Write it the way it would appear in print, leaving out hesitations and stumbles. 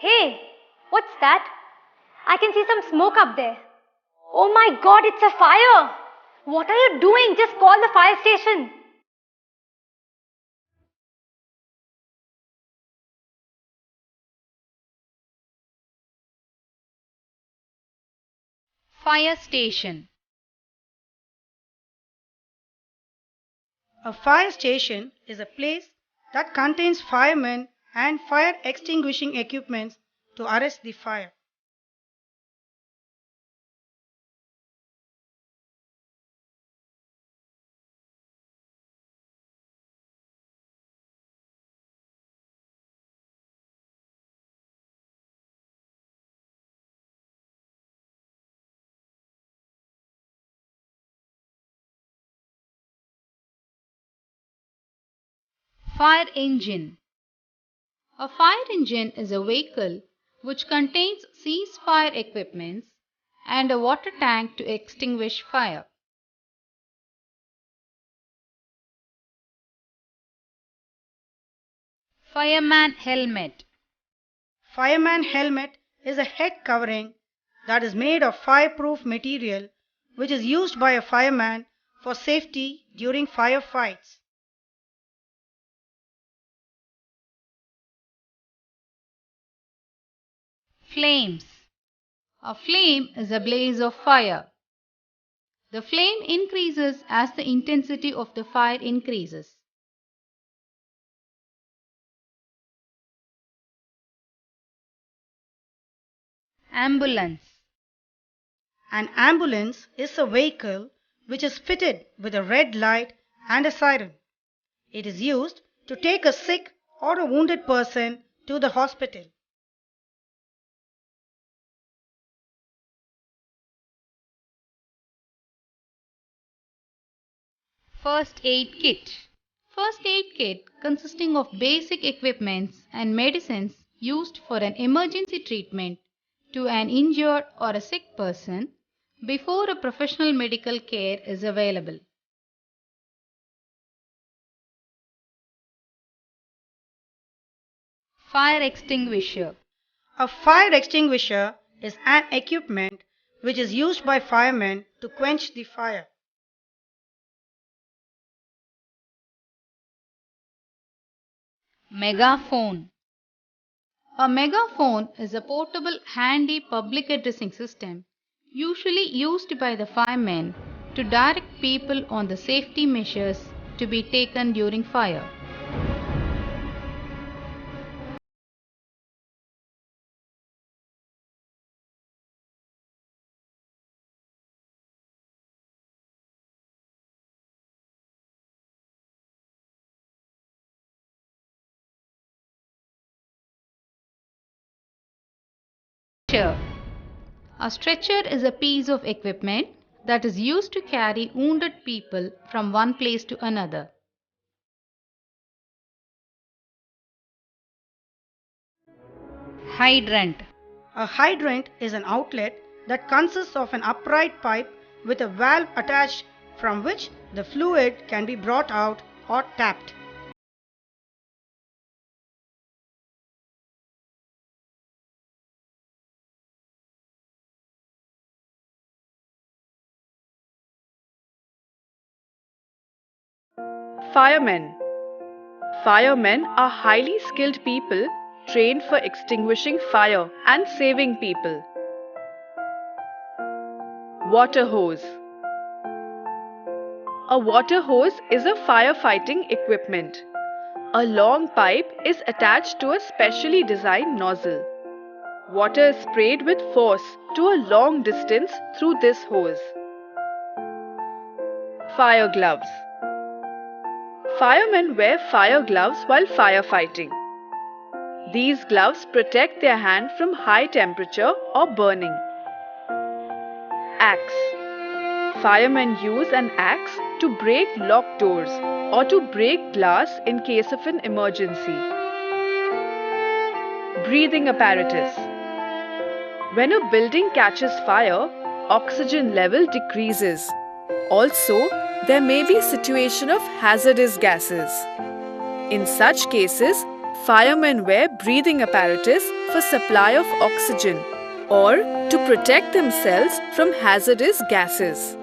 Hey, what's that? I can see some smoke up there. Oh my god, it's a fire! What are you doing? Just call the fire station. Fire station. A fire station is a place that contains firemen and fire extinguishing equipment to arrest the fire. Fire engine. A fire engine is a vehicle which contains ceasefire equipment and a water tank to extinguish fire. Fireman helmet. Fireman helmet is a head covering that is made of fireproof material which is used by a fireman for safety during firefights. Flames. A flame is a blaze of fire. The flame increases as the intensity of the fire increases. Ambulance. An ambulance is a vehicle which is fitted with a red light and a siren. It is used to take a sick or a wounded person to the hospital. First aid kit. First aid kit consisting of basic equipments and medicines used for an emergency treatment to an injured or a sick person before a professional medical care is available. Fire extinguisher. A fire extinguisher is an equipment which is used by firemen to quench the fire. Megaphone. A megaphone is a portable handy public addressing system usually used by the firemen to direct people on the safety measures to be taken during fire. Stretcher. A stretcher is a piece of equipment that is used to carry wounded people from one place to another. Hydrant. A hydrant is an outlet that consists of an upright pipe with a valve attached from which the fluid can be brought out or tapped. Firemen. Firemen are highly skilled people trained for extinguishing fire and saving people. Water hose. A water hose is a firefighting equipment. A long pipe is attached to a specially designed nozzle. Water is sprayed with force to a long distance through this hose. Fire gloves. Firemen wear fire gloves while firefighting. These gloves protect their hand from high temperature or burning. Axe. Firemen use an axe to break locked doors or to break glass in case of an emergency. Breathing apparatus. When a building catches fire, oxygen level decreases. Also, there may be a situation of hazardous gases. In such cases, firemen wear breathing apparatus for supply of oxygen or to protect themselves from hazardous gases.